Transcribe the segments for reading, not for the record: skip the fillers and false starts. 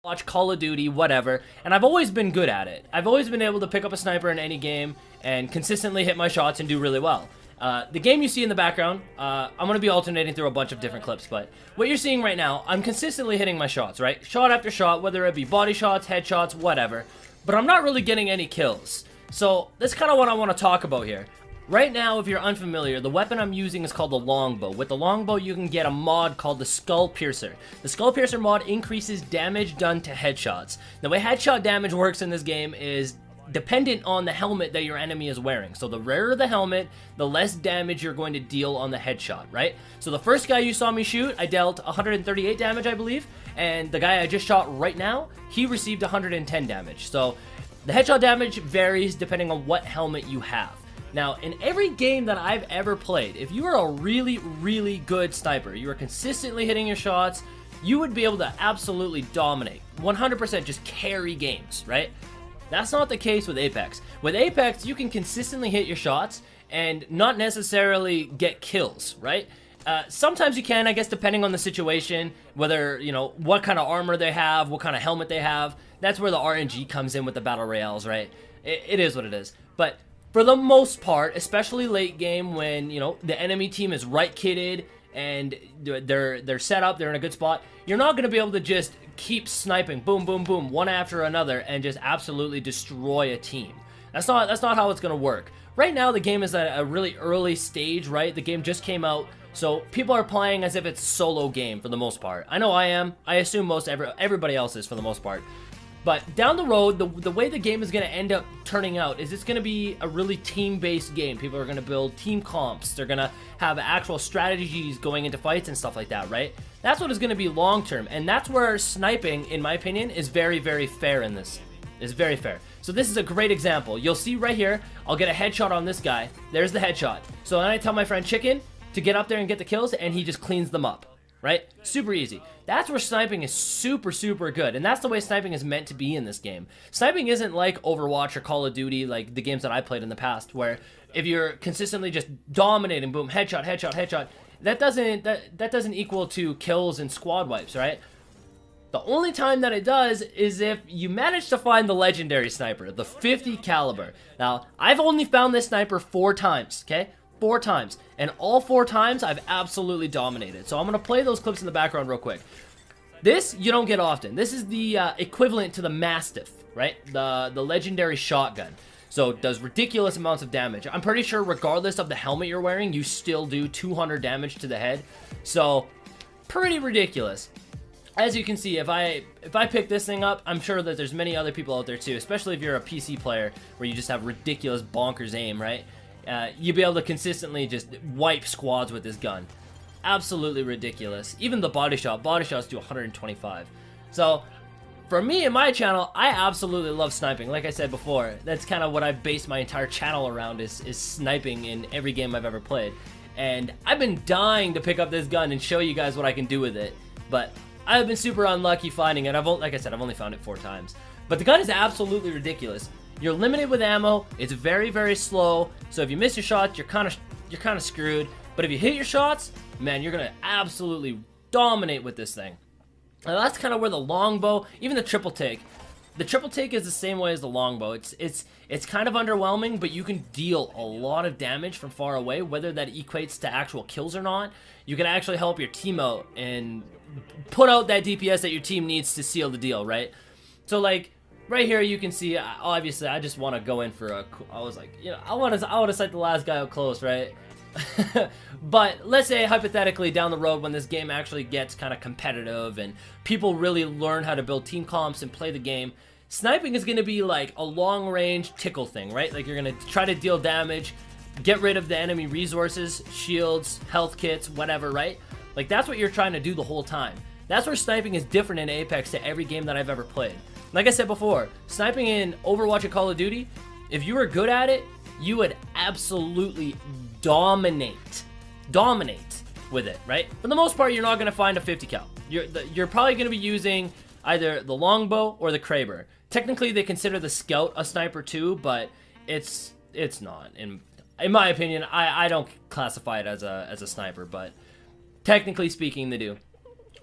watch Call of Duty, whatever, and I've always been good at it. I've always been able to pick up a sniper in any game and consistently hit my shots and do really well. The game you see in the background, I'm going to be alternating through a bunch of different clips, but what you're seeing right now, I'm consistently hitting my shots, right? Shot after shot, whether it be body shots, headshots, whatever, but I'm not really getting any kills. So that's kind of what I want to talk about here. Right now, if you're unfamiliar, the weapon I'm using is called the longbow. With the longbow, you can get a mod called the Skull Piercer. The Skull Piercer mod increases damage done to headshots. The way headshot damage works in this game is dependent on the helmet that your enemy is wearing. So the rarer the helmet, the less damage you're going to deal on the headshot, right? So the first guy you saw me shoot, I dealt 138 damage, I believe, and the guy I just shot right now, he received 110 damage. So the headshot damage varies depending on what helmet you have. Now, in every game that I've ever played, if you are a really, really good sniper, you are consistently hitting your shots, you would be able to absolutely dominate. 100% just carry games, right? That's not the case with Apex. With Apex, you can consistently hit your shots and not necessarily get kills, right? Sometimes you can, I guess, depending on the situation, whether, you know, what kind of armor they have, what kind of helmet they have. That's where the RNG comes in with the battle royales, right? It is what it is. But for the most part, especially late game when, you know, the enemy team is right kitted and they're set up, they're in a good spot, you're not going to be able to just keep sniping, boom, boom, boom, one after another and just absolutely destroy a team. That's not how it's going to work. Right now, the game is at a really early stage, right? The game just came out, so people are playing as if it's a solo game for the most part. I know I am. I assume everybody else is for the most part. But down the road, the way the game is going to end up turning out is it's going to be a really team-based game. People are going to build team comps. They're going to have actual strategies going into fights and stuff like that, right? That's what is going to be long-term. And that's where sniping, in my opinion, is very, very fair in this. It's very fair. So this is a great example. You'll see right here, I'll get a headshot on this guy. There's the headshot. So then I tell my friend Chicken to get up there and get the kills, and he just cleans them up. Right? Super easy. That's where sniping is super, super good. And that's the way sniping is meant to be in this game. Sniping isn't like Overwatch or Call of Duty, like the games that I played in the past, where if you're consistently just dominating, boom, headshot, headshot, headshot, that doesn't equal to kills and squad wipes, right? The only time that it does is if you manage to find the legendary sniper, the 50 caliber. Now, I've only found this sniper 4 times, okay? 4 times, and all 4 times I've absolutely dominated. So I'm gonna play those clips in the background real quick. This you don't get often. This is the equivalent to the Mastiff, right? The legendary shotgun. So it does ridiculous amounts of damage. I'm pretty sure regardless of the helmet you're wearing, you still do 200 damage to the head. So pretty ridiculous. As you can see, if I pick this thing up, I'm sure that there's many other people out there too, especially if you're a PC player where you just have ridiculous bonkers aim, right? You'll be able to consistently just wipe squads with this gun. Absolutely ridiculous. Even the body shots do 125. So, for me and my channel, I absolutely love sniping. Like I said before, that's kind of what I've based my entire channel around is sniping in every game I've ever played. And I've been dying to pick up this gun and show you guys what I can do with it. But I've been super unlucky finding it. Like I said, I've only found it 4 times. But the gun is absolutely ridiculous. You're limited with ammo. It's very, very slow. So if you miss your shots, you're kind of screwed. But if you hit your shots, man, you're gonna absolutely dominate with this thing. Now that's kind of where the longbow, even the triple take. The triple take is the same way as the longbow. It's kind of underwhelming, but you can deal a lot of damage from far away, whether that equates to actual kills or not. You can actually help your team out and put out that DPS that your team needs to seal the deal, right? So like, right here you can see, obviously I just want to go in for a, I was like, you know, I want to sight the last guy out close, right? But let's say hypothetically down the road when this game actually gets kind of competitive and people really learn how to build team comps and play the game, sniping is going to be like a long range tickle thing, right? Like you're going to try to deal damage, get rid of the enemy resources, shields, health kits, whatever, right? Like that's what you're trying to do the whole time. That's where sniping is different in Apex to every game that I've ever played. Like I said before, sniping in Overwatch and Call of Duty, if you were good at it, you would absolutely dominate with it, right? For the most part, you're not going to find a 50 cal. You're probably going to be using either the longbow or the Kraber. Technically, they consider the scout a sniper too, but it's not. In my opinion, I don't classify it as a sniper, but technically speaking, they do.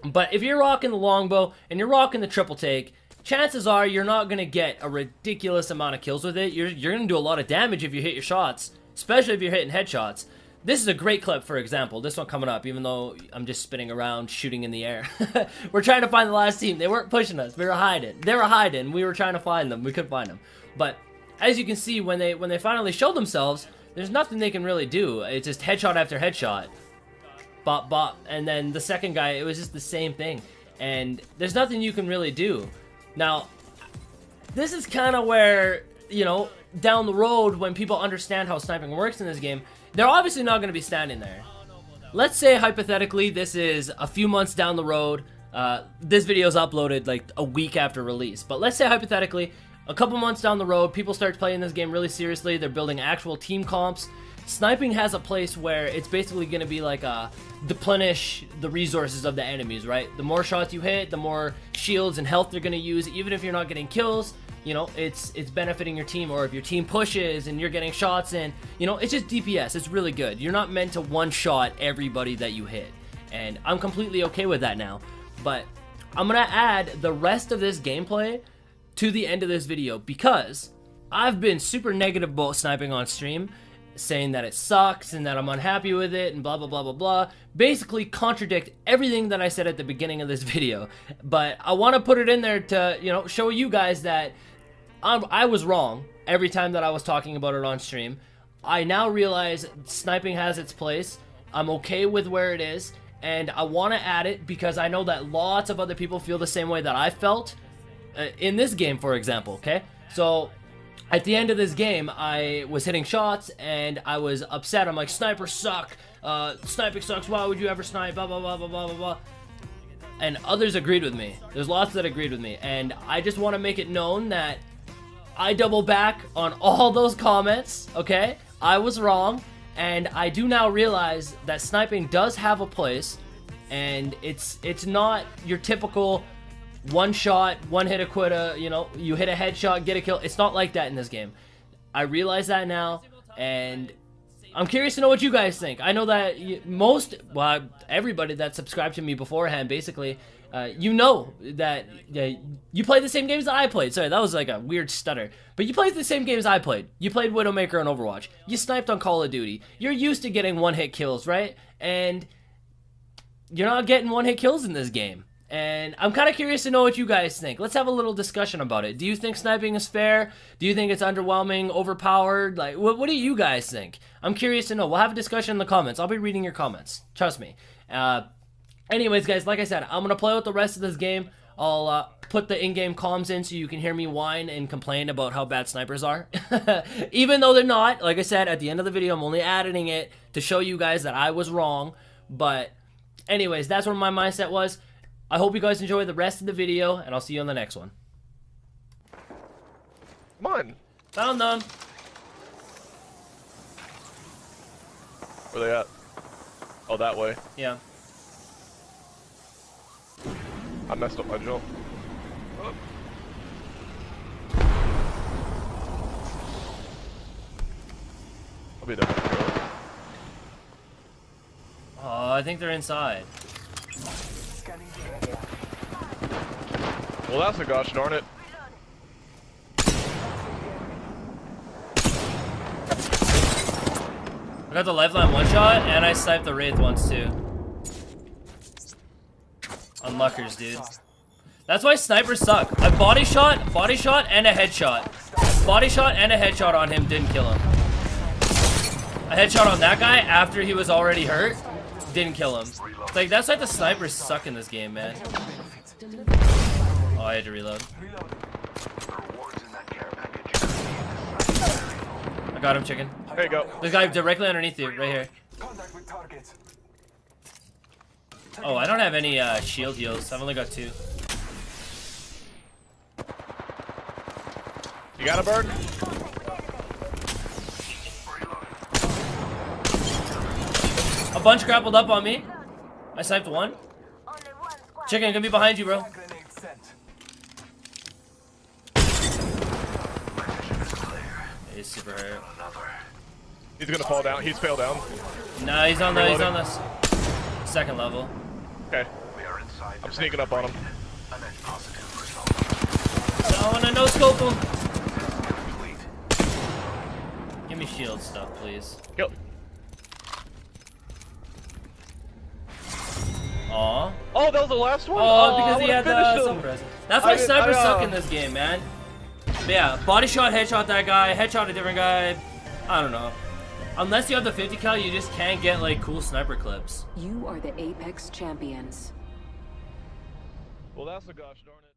But if you're rocking the longbow and you're rocking the triple take, chances are you're not going to get a ridiculous amount of kills with it. You're going to do a lot of damage if you hit your shots, especially if you're hitting headshots. This is a great clip, for example. This one coming up, even though I'm just spinning around shooting in the air. We're trying to find the last team. They weren't pushing us. We were hiding. They were hiding. We were trying to find them. We couldn't find them. But as you can see, when they finally show themselves, there's nothing they can really do. It's just headshot after headshot. Bop, bop. And then the second guy, it was just the same thing. And there's nothing you can really do. Now, this is kind of where, you know, down the road, when people understand how sniping works in this game, they're obviously not going to be standing there. Let's say, hypothetically, this is a few months down the road. This video is uploaded like a week after release. But let's say, hypothetically, a couple months down the road, people start playing this game really seriously. They're building actual team comps. Sniping has a place where it's basically going to be like deplenish the resources of the enemies, right? The more shots you hit, the more shields and health they're going to use. Even if you're not getting kills, you know, it's benefiting your team. Or if your team pushes and you're getting shots in, you know, it's just DPS. It's really good. You're not meant to one-shot everybody that you hit. And I'm completely okay with that now. But I'm going to add the rest of this gameplay to the end of this video, because I've been super negative about sniping on stream, saying that it sucks and that I'm unhappy with it and blah blah blah blah blah. Basically contradict everything that I said at the beginning of this video. But I want to put it in there to, you know, show you guys that I was wrong every time that I was talking about it on stream. I now realize sniping has its place. I'm okay with where it is, and I want to add it because I know that lots of other people feel the same way that I felt in this game, for example. Okay, so at the end of this game, I was hitting shots and I was upset. I'm like, snipers suck. Sniping sucks. Why would you ever snipe? Blah, blah, blah, blah, blah, blah, blah. And others agreed with me. There's lots that agreed with me. And I just want to make it known that I double back on all those comments, okay? I was wrong. And I do now realize that sniping does have a place. And it's not your typical one shot, one hit a quitter, you know, you hit a headshot, get a kill. It's not like that in this game. I realize that now, and I'm curious to know what you guys think. I know that everybody that subscribed to me beforehand, basically, you know that you play the same games that I played. Sorry, that was like a weird stutter. But you played the same games I played. You played Widowmaker on Overwatch. You sniped on Call of Duty. You're used to getting one-hit kills, right? And you're not getting one-hit kills in this game. And I'm kind of curious to know what you guys think. Let's have a little discussion about it. Do you think sniping is fair? Do you think it's underwhelming, overpowered? Like, what do you guys think? I'm curious to know. We'll have a discussion in the comments. I'll be reading your comments. Trust me. Anyways, guys, like I said, I'm going to play with the rest of this game. I'll put the in-game comms in so you can hear me whine and complain about how bad snipers are. Even though they're not. Like I said, at the end of the video, I'm only editing it to show you guys that I was wrong. But anyways, that's where my mindset was. I hope you guys enjoy the rest of the video, and I'll see you on the next one. Come on. Found them. Where they at? Oh, that way. Yeah. I messed up my jump. Oh. I'll be there. Oh, I think they're inside. Well, that's a gosh darn it. I got the lifeline one shot, and I sniped the Wraith once too. Unluckers, dude. That's why snipers suck. I body shot, and a headshot. Body shot and a headshot on him, didn't kill him. A headshot on that guy after he was already hurt, didn't kill him. Like, that's why the snipers suck in this game, man. Oh, I had to reload. I got him, chicken. There you go. This guy directly underneath you, right here. Oh, I don't have any shield heals. I've only got 2. You got a bird? A bunch grappled up on me. I sniped one. Chicken, gonna be behind you, bro. He's super hurt. He's gonna fall down. He's fell down. No, he's on the second level. Okay. I'm sneaking up on him. I wanna no scope him. Give me shield stuff, please. Kill. Aw. Oh, that was the last one? Oh, because he I had would've the finished him. suppressor. That's why I did- snipers I, suck in this game, man. But yeah, body shot, headshot that guy, headshot a different guy. I don't know. Unless you have the 50 cal, you just can't get like cool sniper clips. You are the Apex champions. Well, that's the gosh darn it.